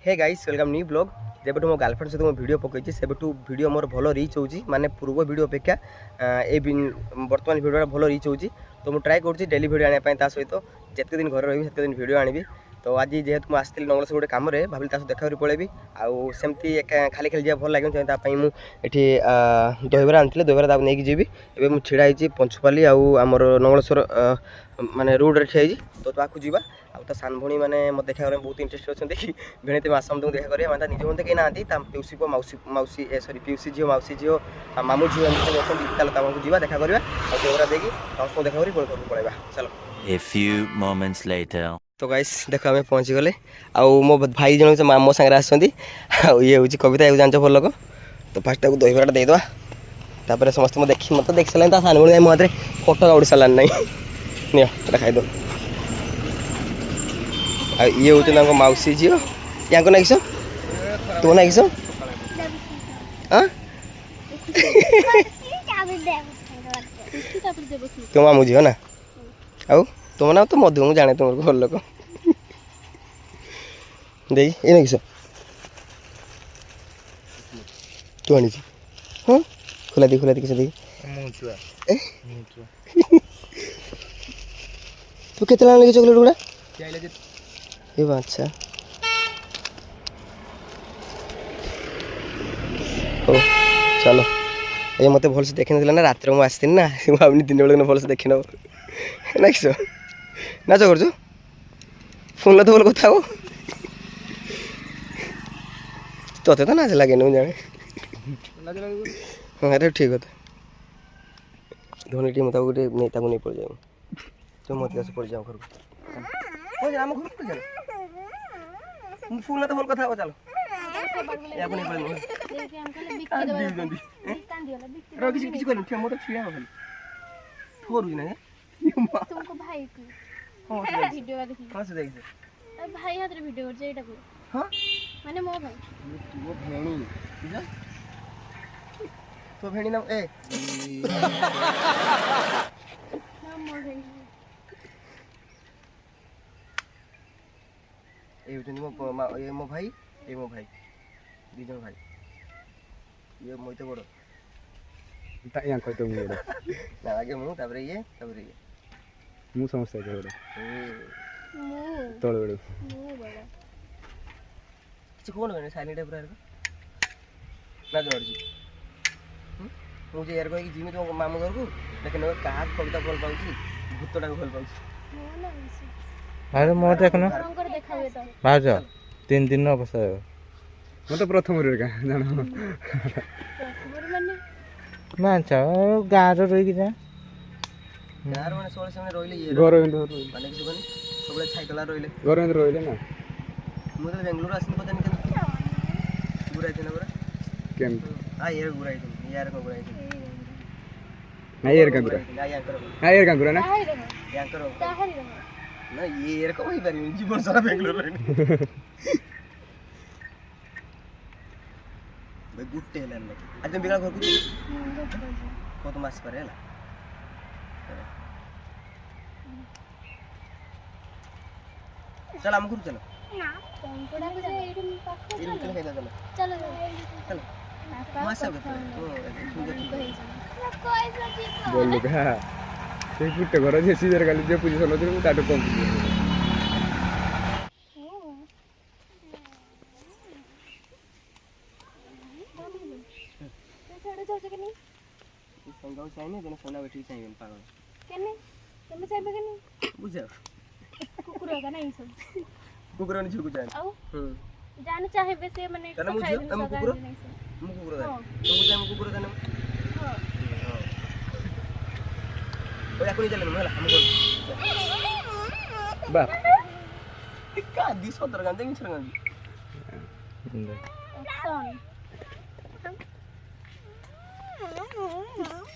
हे guys welcome new blog जेबेठू मो girlfriend सहित वीडियो पकई सेबेठू वीडियो मोर भल रीच होची माने पूर्व वीडियो अपेक्षा ए वर्तमान वीडियो भल रीच होची तो मु ट्राई करूची डेली वीडियो आने पई ता सहित जेते दिन घर रही सेते दिन वीडियो आनिबी तो आज जेहेतु मुझे आसती नंगल गोटे कम भाविली देखा कर पलैबी आउ सेमती खाली खाली जा भल लगे मुझे दहीबरा आनी दहीबरा नहीं जीवी एवं मुझे छिड़ा होती पंचुपाली आमर नंगलेश्वर माने रोड ठिया तो ताकू जीवा आ सान भणी मैंने मत देखा बहुत इंटरेस्ट अच्छा भेणीते आसम तुम देखा करें मैंने निज बंधे कहीं ना पीउसी पु मौसी मौसी सरी पीउसी झील मौसी झील मामू झील अच्छा जीवा देखा करवा दहीबरा देखी समस्त देखा करी घर को पलैबा चलो। A few moments later. तो गाइस देख आम पहुँची गले आउ मो भाई जन मो सागर आसछंती ये हूँ कविता ये जान भल लोक तो फास्ट ताको दहीबराटा देदेवा तापर समस्त मत देखी मत देख सारे सान भाई मो हाथ फोटो उड़ी सारा नहीं नि खाईद ये हूँ मौसी झील या नागिस तू नागिस तुम मामू झील ना आउ तुम ना तो मधु मुझे जाने तुम घर लोक दे ये किस तू आनी हाँ खोला दी किस दे तू केते लाने चॉकलेट गुड़ा ये अच्छा ओ चलो ये मत भल से देखी ना रात में आसती ना भावनी दिन बेल भल से देखी नब ना किस नाच कर फोन तो बोल कथा हो तोते तो नाच लगे जाने हाँ अरे ठीक है धोनी टीम गोटे नेता को नहीं पड़ जाए तो मत आस पड़ जाओ घर को आम घर को चलो फोन तो बोल कथा हो चलो या को नहीं पड़ किसी कर मोटा छिड़ा खाली थोर ना तुमको भाई को हाँ वीडियो देखि हाँ से देखिए भाई हाथ रे वीडियो कर जेटा को हाँ माने मो भाई वो भेणी बुझा तो भेणी ना ए ना मो भाई ए उठनी मो भाई दी जन भाई ये मोइते बड़ या कहते मुझे ना आगे मु तापर ये मु समस्या के बड़ मो तळ बड़ मो बड़ा किछ कोन बने साइलेंट है पूरा ना जोड़जी मुझे यार कोई जिमी तो मामू घर को लेकिन वो कहा कविता बोल पाउची भूतटा को बोल पाउची मो ना मिसी अरे मो देखनो रंगर देखावे तो बाज 3 दिन अवस्था मत प्रथम रे का जानो मोर माने मानछा गार रही जा यार माने 16 समय रोइले ये घर में माने किछ बने सबले साइकल रोइले घर में रहिले ना मु तो बेंगलुरु आसिन पता नहीं केन गुराई थे ना पूरा केम आ यार गुराई थे यार को गुराई थे ना यार का गुरा ना यार करो ना यार का गुरा ना काहे रहो यार करो काहे रहो ना ये यार को ही पारी जीवन सारा बेंगलुरु रे भाई गुट्टे हेलन ने आज तुम बिगड़ा घर को तो मास पर हैला चल हम घर चलो ना फोन पड़ा को जे एडम पाखो ये निकल के चलो चलो चलो मास सब कोई सची बोल का से पुट्टे घर जे सीजर गाली जे पोजीशन होते मु ताटो कम संगाव चाहिए देना सोना बैठी चाहिए पागल केने तुम चाहबे केने बुझा कुकुर का नहीं सब कुकुर ने झुक जाए आओ जाने चाहे वैसे माने तने मु खाई हम कुकुर मु कुकुर दा तुम बुझा मु कुकुर दा हां ओ या कोनी चले मला हम बा का दी सदर गांदे मिछर गांदे एक्शन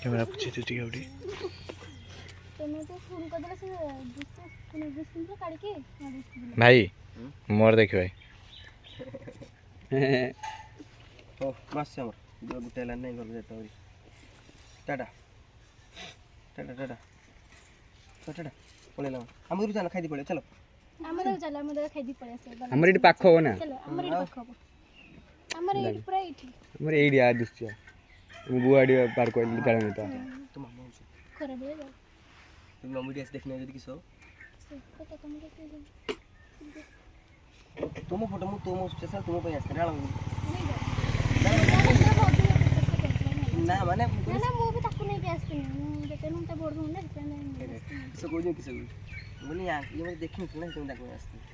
कैमरा पूछे तो ठीक है तुमने तो फोन कर देला से डिस्टेंस काट के भाई मोर देख भाई ओ मास से हमर दो बुटेला नहीं घर जाता होरी टाटा टाटा टाटा टाटा बोले ला हम गुरु जाना खाई दी पड़े चलो ଆମର ଚାଲ ଆମର ଖାଇଦି ପଳେଇ ଆସିବା ଆମର ଏଠି ପାଖ ହବ ନା ଚାଲ ଆମର ଏଠି ପାଖ ହବ ଆମର ଏଠି ପୁରା ଏଠି ଆମର ଏଇଠି ଆ ଦୃଶ୍ୟ ମୁଁ ବୁଆଡି ପାର କହିଲି ଜାଣିନି ତ ତୋ ମାମା ହଉଛି ଖରା ବେଳେ ଯାଉ ତୁମ ମମ୍ମି ଆସି ଦେଖିନା ଯଦି କିସ ସେଟା ତମେ ଦେଖି ତୁମ ଫଟୋ ମୁଁ ତୁମ ସ୍ପେଶାଲ ତୁମ ପାଇଁ ଆସିଥିଲି ନା ମାନେ ନା ମୁଁ ବି ତାକୁ ନେଇକି ଆସିଥିଲି ମୁଁ ଯେତେ ମୁଁ ତା ବଡ଼ ଭଉଣୀ ନା ସେଥିପାଇଁ କିସ କହୁଛି କିସ କହୁଛି ମାନେ ଇଏ ମୋତେ ଦେଖିନଥିଲି ନା ସେଥିପାଇଁ ତାକୁ ପାଇଁ ଆସିଥିଲି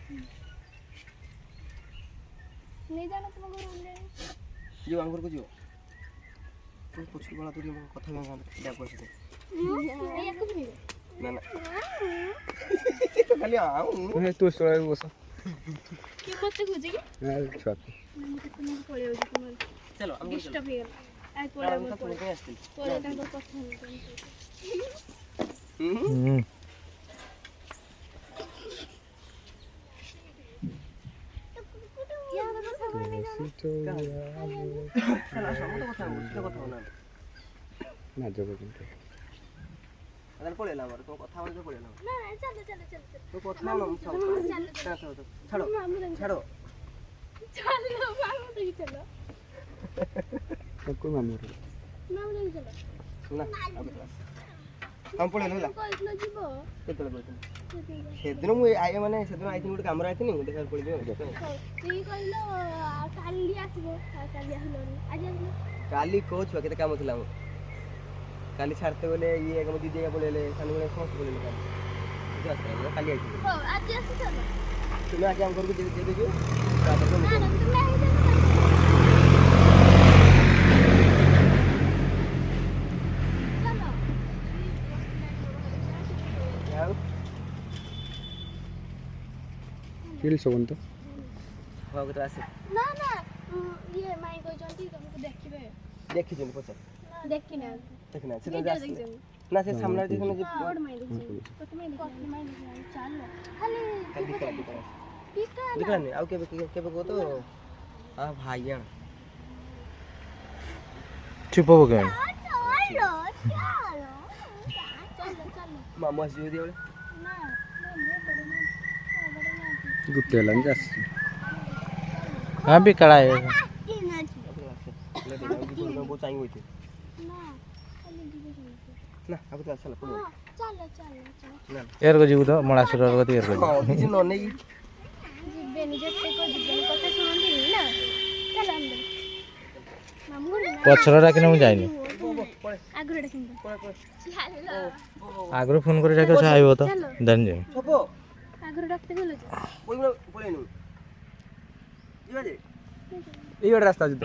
ନେଇ ଜାଣ ତୁମ ଘର ବୁଲିଆଣି ଯିବ ଆମ ଘରକୁ ଯିବ ତୁ ପଛକୁ ଗଲା ତୁ କଥା ଡାକୁ ଆସିତେ ଏଇଆକୁ ବି ନେବେ ନା ନା ଖାଲି ଆଉ ତୁ ଶୋଇ ବସ କିଏ ପଛେ ଖୋଜେ କି ଛୁଆ ମୁଁ ତାକୁ ନେଇକି ପଳେଇ ଯାଉଛି ତୁମର ଚାଲ ଆମ ଡିଷ୍ଟର୍ବ ହେଇଗଲା ଆଇ ତୁମ ପଳେଇ ପାଇଁ ଆସିଥିଲି ପଳେଇ ତାଙ୍କ କଥା ହେଉଛନ୍ତି ନା ଯୋଗ କିନ୍ତୁ ତାହେଲେ ପଳେଇଲା ଆମର ତମ କଥା ହଉଛି ପଳେଇଲା ନା ଚାଲ ଚାଲ ଚାଲ ତୁ କଥା ହଉ ଛାଡ଼ ଛାଡ଼ ଚାଲ ମାମୁ ଦେଖି ଚାଲ କୋଉ ମାମୁଁ ଘର ମାମୁ ଦେଖି ଚାଲ ନା ଆମେ ପଳେଇଲୁ ହେଲା କହିଥିଲ ଯିବ କେତେବେଳେ କହିଥିଲି ସେଦିନ ମୁଁ ମାନେ ସେଦିନ ଆଇଥିଲି ଗୋଟେ କାମରେ ଆଇଥିଲି ଦେଖିବାକୁ ପଡ଼ିଯିବ ତୁଇ କହିଲ କାଲି ଆସିବ କାଲି ଆସିଲନି ଆଜି ଆସିଲ କାଲି କୋଚ୍ ଛୁଆ କେତେ କାମ ଥିଲା ଆମର କାଲି ଛାଡ଼ତେ ଗଲେ ଇଏ ମୋ ଦିଦି ଏକା ପଳେଇଲେ ସାନ ଭଳିଆ ସମସ୍ତେ ପଳେଇଲେ କାଲି ଆଇଥିଲି ହଉ ଆଜି ଆସି ଚାଲ ତୁମେ ଆଜି ଆମ ଘରକୁ ଯିବ ତାପରେ ନା ନା ତୁମେ ଆଜି ଚାଲ ଆଉ କିଲ୍ ସବନ ତ ହଉ କେତେ ଆସେ ନା ନା ଇଏ ମାଇଁ କହିଛନ୍ତି ତମକୁ ଦେଖିବେ ଦେଖିଛନ୍ତି ପଚାର ଦେଖିନା ଦେଖିନା ସେ ଭିଡ଼ିଓ ଦେଖିଛନ୍ତି ନା ସେ ସାମ୍ନାରେ ଦେଖିଛନ୍ତି ଯେ ବଡ଼ ମାଇଁ ଦେଖିଛନ୍ତି କତ ମାଇଁ ଦେଖିଛନ୍ତି ଚାଲ ଖାଲି ଦେଖିଲାନି ଆଉ କେବେ କେବେ କୁହ ତ ଭାଇ ଆଣ ଚୁପ ପକେଇନି ମାମୁ ଆସିଯିବ ଦିବେଳେ ଗୋଟେ ହେଲାନି ଯେ ଆସିଛି ହଁ ବି କଳା ବହୁତ ଚାହିଁ ହୋଇଛି ନା ଆଉ କେତେ ଆସିଲା ପଡ଼ିବ ଏରକୁ ଯିବୁ ତ ମଳାସୁର ଗତି ଏରକୁ ହଁ କିଛି ନ ନେଇକି ଯିବେନି ଯେତେ ଯିବେନି କଥା ଶୁଣନ୍ତିନି ନା ଚାଲ ଆମେ ମାମୁଁ ଘରେ ପଛର ଡାକିଲେ ମୁଁ ଯାଇନି ଆଗରୁ ଡାକିନି ଚାଲ ଆଗରୁ ଫୋନ କରି ଡାକିଲେ ସେ ଆଇବ ତ ଜାଣି ଯାଇ ସବ ଆଗରୁ ଡାକତେ ଗଲ ଯେ ପଳେଇନୁ ଯିବା ଯେ ଏଇ ଗୋଟେ ରାସ୍ତା ଅଛି ତ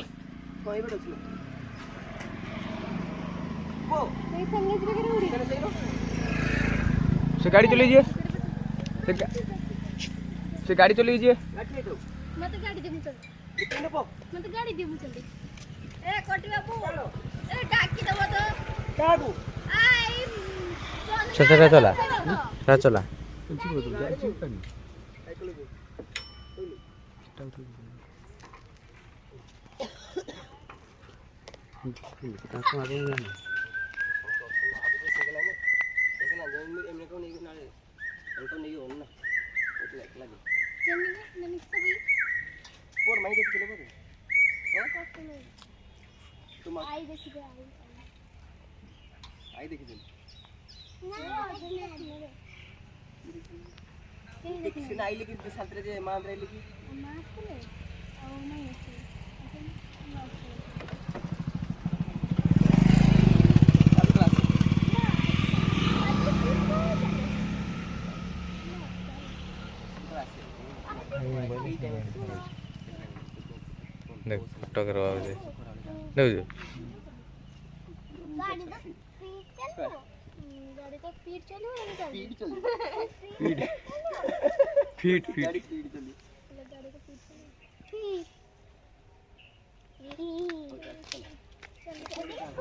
ହଁ ଏଇ ବାଟେ ଅଛି ଏଇ ସାଙ୍ଗେ ଯିବେ କି ଉଡ଼ି ସେ ଗାଡ଼ି ଚଲେଇ ଯିଏ ସେ ଗାଡ଼ି ଚଲେଇ ଯିଏ ମତେ ଗାଡ଼ି ଦେ ମୁଁ ଚल ମତେ ଗାଡ଼ି ଦେ ମୁଁ ଚल ଏ କଟି ବାବୁ ଏ ଡାକି ଦବ ତ କାହାକୁ ଆଇ ସେଟା ଚଲା ଚଲା आई देखिए आई देखिए देखिए आई लेकिन साथरे जे मान रे लेकिन देख फोटो करवा दे देख गाड़ी तो स्पीड चलो स्पीड चल ଫିଟ୍ गाड़ी स्पीड चली गाड़ी को स्पीड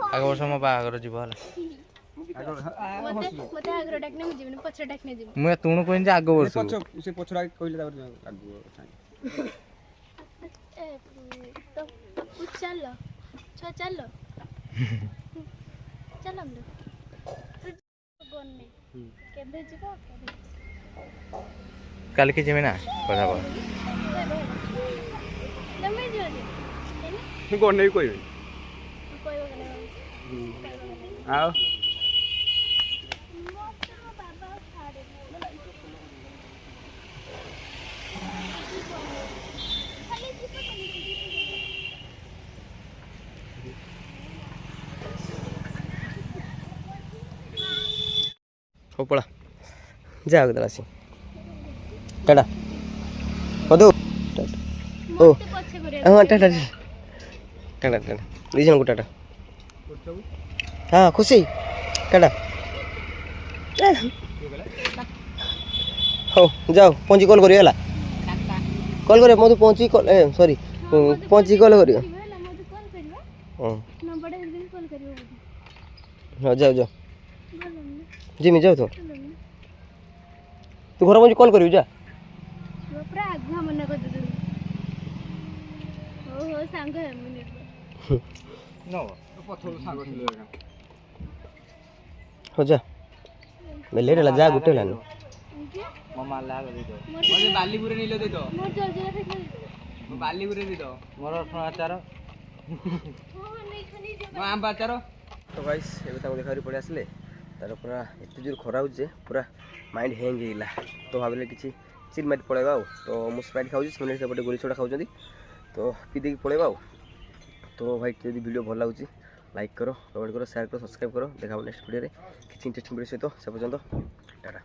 आगे वर्ष मो बाहागर जीव हला मते आग्रो डाकने मु जीवन पछरे डाकने जीव मु तुणु कोइन जे आगे वर्ष ସେ ପଛରେ କହିଲେ ତାପରେ ଆଗୁ ए तो चलो चलो चलो हम गन्ने केबे जीव କାଲିକି ଯିବି ନା କଥା ହବ ତମେ ଯିବ ଯେ ମୁଁ କ'ଣ ନେବି କହିବି କହିବ କେନ ଆଉ ବାବା ଛାଡେ ଖାଲି ଯିବ ହଉ ପଳା ଯା କେତେବେଳେ ଆସି ଟାଟା ମଧୁ ଓ ମତେ ପଛେ କରିବା ହଁ ଟାଟା ଟାଟା ଟାଟା ଦୁଇ ଜଣଙ୍କୁ ଟାଟା ହଁ ଖୁସି ଟାଟା ହଉ ଯାଅ ପହଞ୍ଚି କଲ୍ କରିବ ହେଲା କଲ୍ କରିବ ମଧୁ ପହଞ୍ଚି କଲ୍ ସରି ପହଞ୍ଚି କଲ୍ କରିବ ହେଲା ମତେ କଲ୍ କରିବା ହଁ ନମ୍ବରଟା ହେଲେ କଲ୍ କରିବ ହଁ ଯାଅ ଯାଅ ଗଲନି ଜିମି ଯାଉ ତୁ ଗଲନି ତୁ ଘର ପହଞ୍ଚି କଲ୍ କରିବୁ ଯା ପୁରା ଆଗୁଆ ମନା କରିଦେଲୁ ହଉ ହଉ ସାଙ୍ଗ ହେମୁନି ପଥର ସାଙ୍ଗ ଥିଲେ ଏକା ହଉ ଯା ଲେଟ୍ ହେଲା ଯା ଗୋଟେ ହେଲାନି ମୋତେ ବାଲିପୁରରେ ନେଇଲେ ଦେଇଦ ମୋର ଜଲଦି ଦେଖି ମୁଁ ବାଲିପୁରରେ ଦେଇଦ ମୋର ଆଚାର ମୋ ଆମ୍ବ ଆଚାର ତ ଗାଇସ୍ ଏବେ ତାଙ୍କୁ ଦେଖାକରି ପଳେଇ ଆସିଲେ ତାର ପୁରା ଏତେ ଜୋର ଖରା ହେଉଛି ଯେ ପୁରା ମାଇଣ୍ଡ ହ୍ୟାଙ୍ଗ ହେଇଗଲା ତ ଭାବିଲେ କିଛି ଚିଲ୍ ମାଇଟ୍ ପଳେଇବା ଆଉ ତ ମୁଁ ସ୍ପ୍ରାଇଟ୍ ଖାଉଛି ସେମାନେ ସେପଟେ ଗୋଲି ଛୋଟା ଖାଉଛନ୍ତି ତ ପିଇ ଦେଇକି ପଳେଇବା ଆଉ ତ ଭାଇ ଯଦି ଭିଡ଼ିଓ ଭଲ ଲାଗୁଛି ଲାଇକ୍ କର କମେଣ୍ଟ କର ସେୟାର କର ସବସ୍କ୍ରାଇବ୍ କର ଦେଖା ହେବ ନେକ୍ସଟ ଭିଡ଼ିଓରେ କିଛି ଇଣ୍ଟରେଷ୍ଟିଂ ଭିଡ଼ିଓ ସହିତ ସେ ପର୍ଯ୍ୟନ୍ତ ଟାଟା